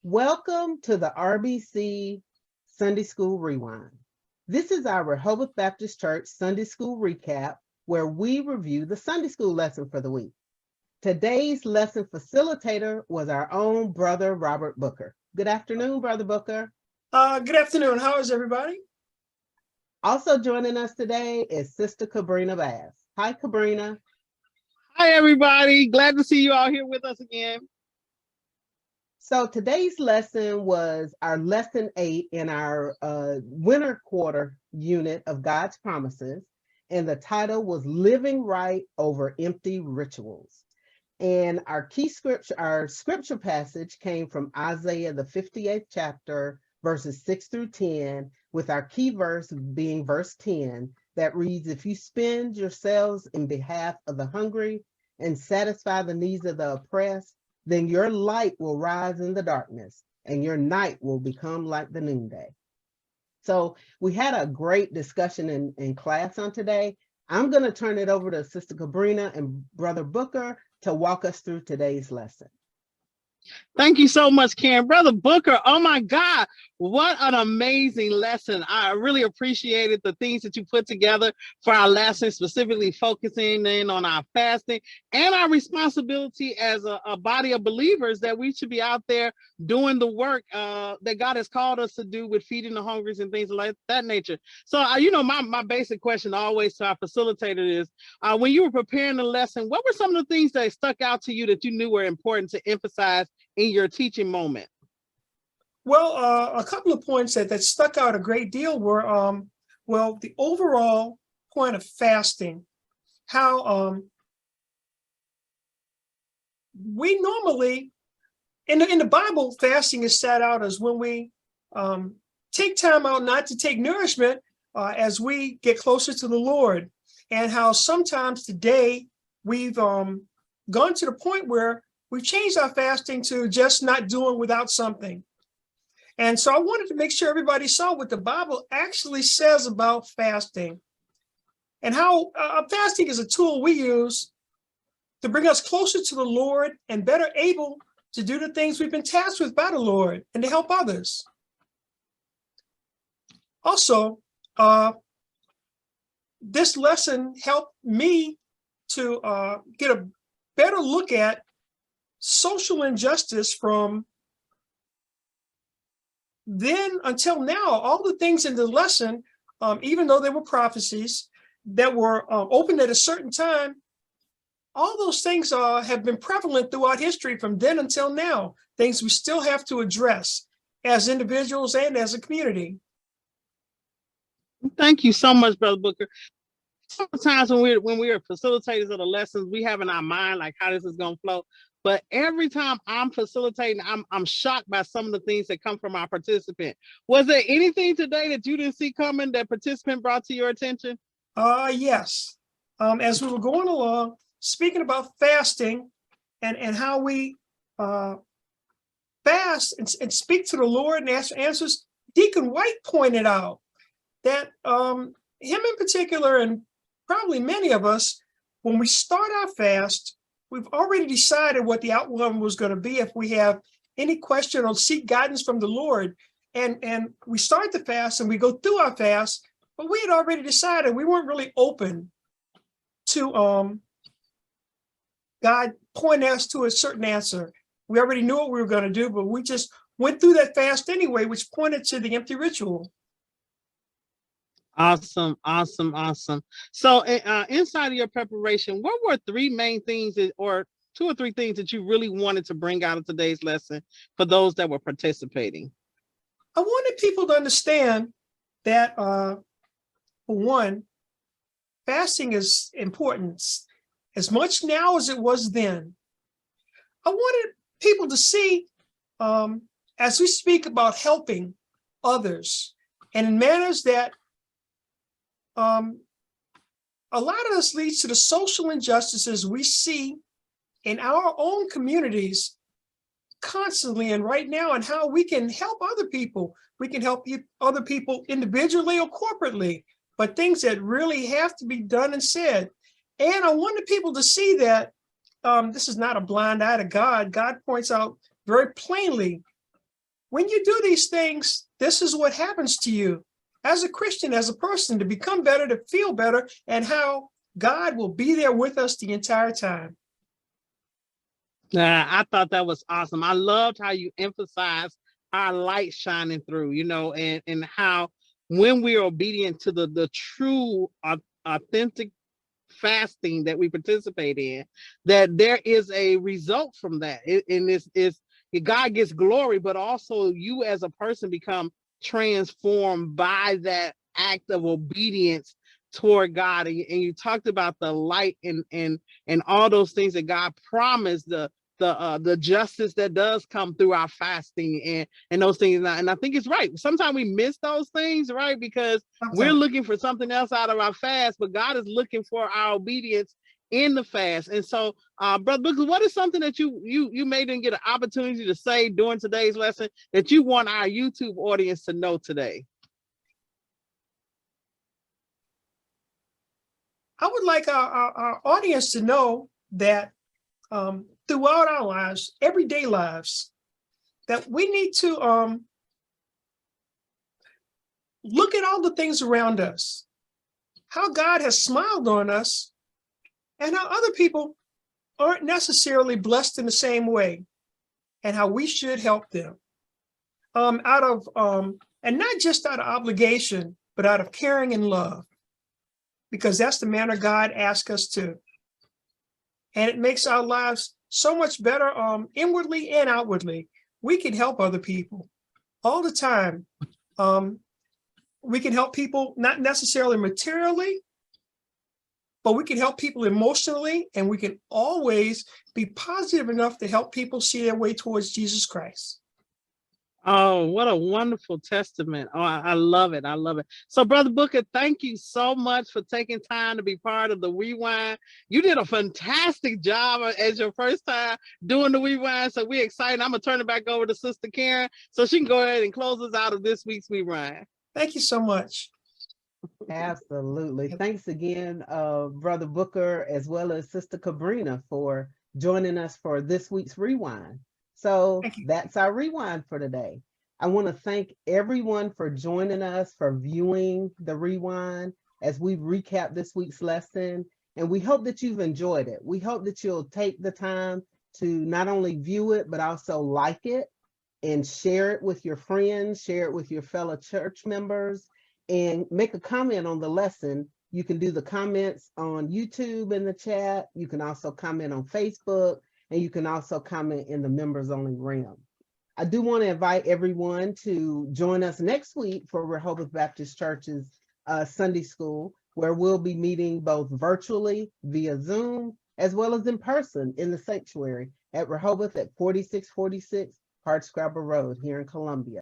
Welcome to the RBC Sunday School Rewind. This is our Rehoboth Baptist Church Sunday School recap where we review the Sunday School lesson for the week. Today's lesson facilitator was our own brother, Robert Booker. Good afternoon, Brother Booker. Good afternoon. How is everybody? Also joining us today is Sister Kabrina Bass. Hi, Kabrina. Hi, everybody. Glad to see you all here with us again. So today's lesson was our lesson 8 in our winter quarter unit of God's promises. And the title was Living Right Over Empty Rituals. And our scripture passage came from Isaiah, the 58th chapter, verses 6 through 10, with our key verse being verse 10, that reads, "If you spend yourselves in behalf of the hungry and satisfy the needs of the oppressed, then your light will rise in the darkness and your night will become like the noonday." So we had a great discussion in class on today. I'm going to turn it over to Sister Kabrina and Brother Booker to walk us through today's lesson. Thank you so much, Karen. Brother Booker, oh my God, what an amazing lesson. I really appreciated the things that you put together for our lesson, specifically focusing in on our fasting and our responsibility as a body of believers that we should be out there doing the work that God has called us to do with feeding the hungry and things like that nature. So, my basic question always to our facilitator is, when you were preparing the lesson, what were some of the things that stuck out to you that you knew were important to emphasize in your teaching moment? Well, a couple of points that stuck out a great deal were, the overall point of fasting, how we normally, in the Bible, fasting is set out as when we take time out not to take nourishment as we get closer to the Lord, and how sometimes today we've gone to the point where we've changed our fasting to just not doing without something. And so I wanted to make sure everybody saw what the Bible actually says about fasting and how fasting is a tool we use to bring us closer to the Lord and better able to do the things we've been tasked with by the Lord and to help others. Also, this lesson helped me to get a better look at social injustice from then until now. All the things in the lesson, even though they were prophecies that were opened at a certain time, all those things have been prevalent throughout history from then until now, things we still have to address as individuals and as a community. Thank you so much, Brother Booker. Sometimes when we're facilitators of the lessons, we have in our mind like how this is going to flow. But every time I'm facilitating, I'm shocked by some of the things that come from our participant. Was there anything today that you didn't see coming that participant brought to your attention? Yes. As we were going along, speaking about fasting and how we fast and speak to the Lord and ask answers, Deacon White pointed out that him in particular, and probably many of us, when we start our fast, we've already decided what the outcome was going to be if we have any question or seek guidance from the Lord. And we start the fast and we go through our fast, but we had already decided we weren't really open to God pointing us to a certain answer. We already knew what we were going to do, but we just went through that fast anyway, which pointed to the empty ritual. Awesome. So inside of your preparation, what were 3 main things or 2 or 3 things that you really wanted to bring out of today's lesson for those that were participating? I wanted people to understand that, for one, fasting is important as much now as it was then. I wanted people to see, as we speak about helping others and in manners that a lot of this leads to the social injustices we see in our own communities constantly and right now, and how we can help other people. We can help other people individually or corporately, but things that really have to be done and said. And I wanted people to see that this is not a blind eye to God. God points out very plainly when you do these things, this is what happens to you as a Christian, as a person, to become better, to feel better, and how God will be there with us the entire time. I thought that was awesome. I loved how you emphasized our light shining through, and how when we are obedient to the true, authentic fasting that we participate in, that there is a result from that. And this is God gets glory, but also you as a person become transformed by that act of obedience toward God. And you talked about the light and all those things that God promised, the justice that does come through our fasting and those things. And I think it's right. Sometimes we miss those things, right? Because we're looking for something else out of our fast, but God is looking for our obedience in the fast. And so, Brother Booker, what is something that you may didn't get an opportunity to say during today's lesson that you want our YouTube audience to know today? I would like our audience to know that throughout our lives, everyday lives, that we need to look at all the things around us, how God has smiled on us, and how other people aren't necessarily blessed in the same way, and how we should help them and not just out of obligation, but out of caring and love, because that's the manner God asks us to. And it makes our lives so much better inwardly and outwardly. We can help other people all the time. We can help people not necessarily materially, but we can help people emotionally, and we can always be positive enough to help people see their way towards Jesus Christ. Oh, what a wonderful testament. Oh, I love it. I love it. So, Brother Booker, thank you so much for taking time to be part of the Rewind. You did a fantastic job as your first time doing the Rewind. So we're excited. I'm going to turn it back over to Sister Karen so she can go ahead and close us out of this week's Rewind. Thank you so much. Absolutely. Thanks again, Brother Booker, as well as Sister Kabrina, for joining us for this week's Rewind. So that's our Rewind for today. I want to thank everyone for joining us, for viewing the Rewind as we recap this week's lesson. And we hope that you've enjoyed it. We hope that you'll take the time to not only view it, but also like it and share it with your friends, share it with your fellow church members, and make a comment on the lesson. You can do the comments on YouTube in the chat. You can also comment on Facebook, and you can also comment in the members only realm. I do want to invite everyone to join us next week for Rehoboth Baptist Church's Sunday School, where we'll be meeting both virtually via Zoom, as well as in person in the sanctuary at Rehoboth at 4646 Hardscrabble Road here in Columbia.